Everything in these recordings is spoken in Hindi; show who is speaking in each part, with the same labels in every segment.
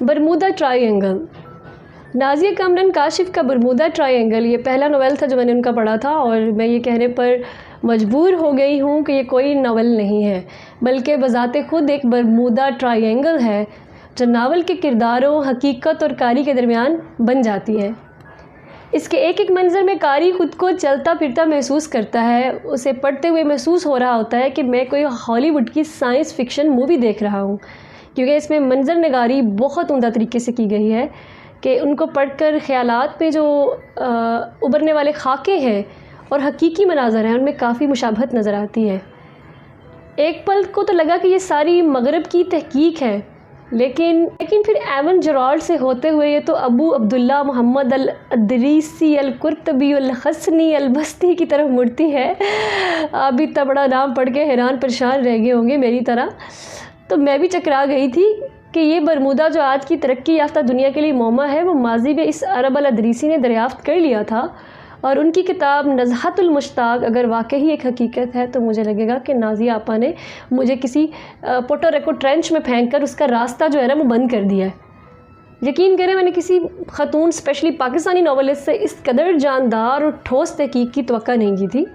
Speaker 1: Bermuda triangle. नाज़िया कामरान काशिफ़ का बरमूदा ट्रायंगल ये पहला नोवेल था जो मैंने उनका पढ़ा था, और मैं ये कहने पर मजबूर हो गई हूँ कि ये कोई नावल नहीं है, बल्कि बज़ाते ख़ुद एक बरमूदा ट्रायंगल है जो नावल के किरदारों, हकीकत और कारी के दरमियान बन जाती है। इसके एक एक मंज़र में कारी ख़ुद को चलता फिरता महसूस करता है। उसे पढ़ते हुए महसूस हो रहा होता है कि मैं कोई हॉलीवुड की साइंस फ़िक्शन मूवी देख रहा हूँ, क्योंकि इसमें मंज़र नगारी बहुत उम्दा तरीके से की गई है कि उनको पढ़कर ख़यालात में जो उभरने वाले खाके हैं और हकीकी मनाज़र हैं उनमें काफ़ी मुशाबहत नज़र आती है। एक पल को तो लगा कि ये सारी मगरब की तहकीक है, लेकिन फिर एवन जेराल्ड से होते हुए ये तो अबू अब्दुल्ला मोहम्मद अल अदरीसी अल कुर्तबी अल हसनी अल बस्ती की तरफ मुड़ती है। आप भी इतना बड़ा नाम पढ़ के हैरान परेशान रह गए होंगे मेरी तरह। तो मैं भी चकरा गई थी कि ये बरमूदा जो आज की तरक्की याफ्ता दुनिया के लिए मौमा है, वो माजी में इस अरब अल अदरीसी ने दरियाफ़्त कर लिया था। और उनकी किताब नज़हतुल मुश्ताक अगर वाकई एक हकीकत है, तो मुझे लगेगा कि नाज़िया आपा ने मुझे किसी पोर्टोरिको ट्रेंच में फेंक कर उसका रास्ता जो है ना वो बंद कर दिया है। यकीन करें, मैंने किसी ख़तून स्पेशली पाकिस्तानी नॉवलिस्ट से इस कदर जानदार और ठोस तहकीक की तवक्का नहीं की थी,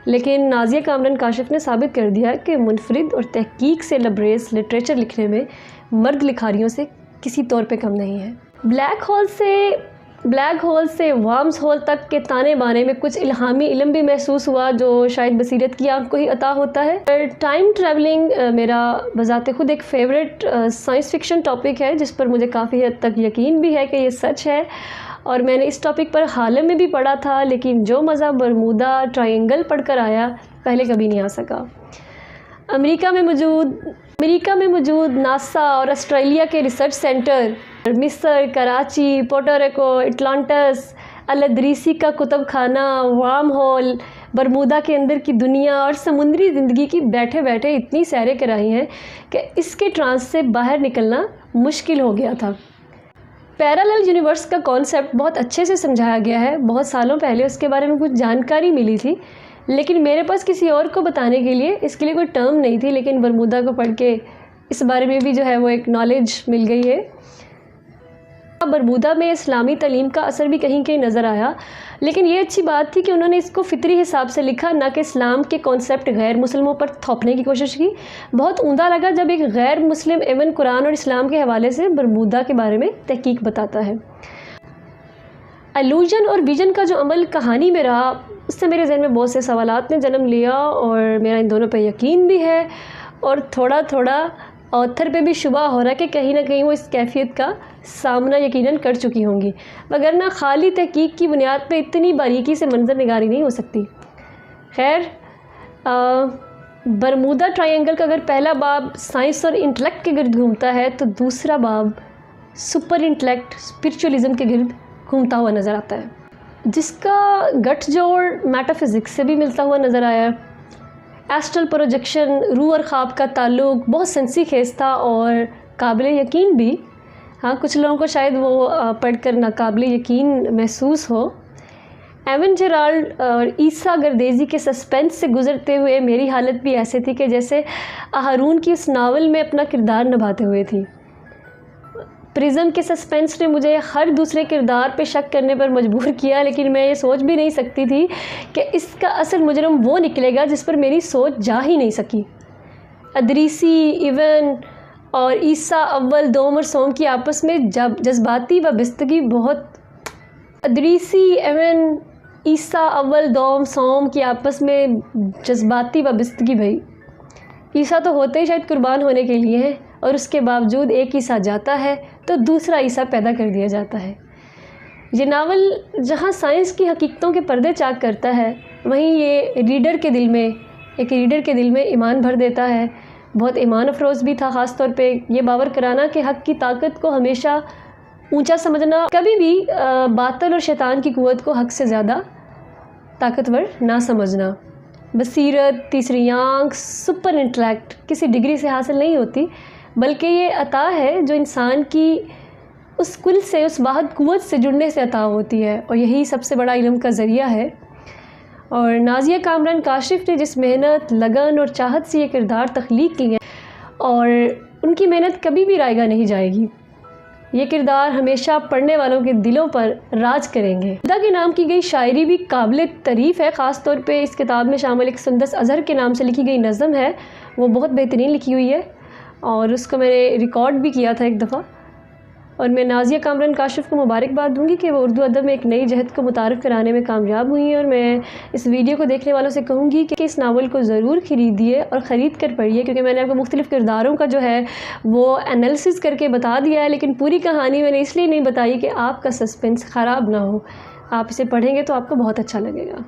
Speaker 1: लेकिन नाज़िया कामरान काशिफ़ ने साबित कर दिया कि मुनफरिद और तहकीक से लबरेज लिटरेचर लिखने में मर्द लिखारियों से किसी तौर पे कम नहीं है। ब्लैक होल से वार्म्स होल तक के ताने बाने में कुछ इल्हामी इल्म भी महसूस हुआ जो शायद बसीरत की आँख को ही अता होता है। टाइम ट्रैवलिंग मेरा बज़ाते ख़ुद एक फ़ेवरेट साइंस फ़िक्शन टॉपिक है, जिस पर मुझे काफ़ी हद तक यकीन भी है कि ये सच है, और मैंने इस टॉपिक पर हाल में भी पढ़ा था, लेकिन जो मज़ा बरमूदा ट्रायंगल पढ़कर आया पहले कभी नहीं आ सका। अमेरिका में मौजूद नासा और ऑस्ट्रेलिया के रिसर्च सेंटर, मिस्र, कराची, पोर्टोरिको, अटलांटिस, अल अदरीसी का कुतुब खाना, वार्म होल, बरमूदा के अंदर की दुनिया और समुद्री ज़िंदगी की बैठे बैठे इतनी सैरें कराई हैं कि इसके ट्रांस से बाहर निकलना मुश्किल हो गया था। पैरेलल यूनिवर्स का कॉन्सेप्ट बहुत अच्छे से समझाया गया है। बहुत सालों पहले उसके बारे में कुछ जानकारी मिली थी, लेकिन मेरे पास किसी और को बताने के लिए इसके लिए कोई टर्म नहीं थी। लेकिन बरमूदा को पढ़ के इस बारे में भी जो है वो एक नॉलेज मिल गई है। बरमूदा में इस्लामी तालीम का असर भी कहीं कहीं नज़र आया, लेकिन ये अच्छी बात थी कि उन्होंने इसको फितरी हिसाब से लिखा, ना कि इस्लाम के कॉन्सेप्ट गैर मुस्लिमों पर थोपने की कोशिश की। बहुत उम्दा लगा जब एक गैर मुस्लिम एवन कुरान और इस्लाम के हवाले से बरमूदा के बारे में तहकीक बताता है। एलूजन और विजन का जो अमल कहानी में रहा, उससे मेरे जहन में बहुत से सवालात ने जन्म लिया, और मेरा इन दोनों पर यकीन भी है, और थोड़ा थोड़ा ऑथर पे भी शुबा हो रहा है कि कहीं ना कहीं वो इस कैफियत का सामना यकीनन कर चुकी होंगी, वगरना खाली तहकीक की बुनियाद पे इतनी बारीकी से मंजर निगारी नहीं हो सकती। खैर, बरमूदा ट्रायंगल का अगर पहला बाब साइंस और इंटेलेक्ट के गिर्द घूमता है, तो दूसरा बाब सुपर इंटेलेक्ट स्पिरिचुअलिज़म के गिर्द घूमता हुआ नज़र आता है, जिसका गठजोड़ मेटाफिज़िक्स से भी मिलता हुआ नज़र आया। एस्ट्रल प्रोजेक्शन, रूह और ख्वाब का ताल्लुक बहुत सेंसी खेज था और काबिल यकीन भी। हाँ, कुछ लोगों को शायद वो पढ़कर नाकाबिल यकीन महसूस हो। एवन जेराल्ड और ईसा गर्देजी के सस्पेंस से गुज़रते हुए मेरी हालत भी ऐसे थी कि जैसे हारून की उस नावल में अपना किरदार निभाते हुए थी। प्रिज्म के सस्पेंस ने मुझे हर दूसरे किरदार पे शक करने पर मजबूर किया, लेकिन मैं ये सोच भी नहीं सकती थी कि इसका असल मुजरम वो निकलेगा जिस पर मेरी सोच जा ही नहीं सकी। अदरीसी, इवन और ईसा अव्वल, दोम और सोम की आपस में जज्बाती वाबस्तगी बहुत। अदरीसी, इवन, ईसा अव्वल, दोम, सोम की आपस में जज्बाती वाबस्तगी भाई। ईसा तो होते ही शायद कुर्बान होने के लिए हैं, और उसके बावजूद एक ईसा जाता है तो दूसरा ईसा पैदा कर दिया जाता है। ये नावल जहाँ साइंस की हकीकतों के पर्दे चाक करता है, वहीं ये रीडर के दिल में ईमान भर देता है। बहुत ईमान अफरोज़ भी था, ख़ास तौर पे ये बावर कराना कि हक़ की ताकत को हमेशा ऊंचा समझना, कभी भी बातिल और शैतान की क़ुव्वत को हक़ से ज़्यादा ताकतवर ना समझना। बसीरत, तीसरी आँख, सुपर इंटेलेक्ट किसी डिग्री से हासिल नहीं होती, बल्कि ये अता है जो इंसान की उस कुल से, उस वाहिद क़ुव्वत से जुड़ने से अता होती है, और यही सबसे बड़ा इल्म का ज़रिया है। और नाज़िया कामरान काशिफ़ ने जिस मेहनत, लगन और चाहत से ये किरदार तख्लीक की है, और उनकी मेहनत कभी भी रायगा नहीं जाएगी। ये किरदार हमेशा पढ़ने वालों के दिलों पर राज करेंगे। खुदा के नाम की गई शायरी भी काबिल तारीफ़ है। ख़ास तौर पे इस किताब में शामिल एक सुंदस अज़हर के नाम से लिखी गई नज़म है, वो बहुत बेहतरीन लिखी हुई है और उसको मैंने रिकॉर्ड भी किया था एक दफ़ा। और मैं नाज़िया कामरान काशिफ़ को मुबारकबाद दूंगी कि वो उर्दू अदब में एक नई जहद को मुतारफ़ कराने में कामयाब हुई हैं। और मैं इस वीडियो को देखने वालों से कहूँगी कि इस नावल को ज़रूर ख़रीदिए और ख़रीद कर पढ़िए, क्योंकि मैंने आपको मुख्तलिफ़ किरदारों का जो है वो एनालिसिस करके बता दिया है, लेकिन पूरी कहानी मैंने इसलिए नहीं बताई कि आपका सस्पेंस ख़राब ना हो। आप इसे पढ़ेंगे तो आपको बहुत अच्छा लगेगा।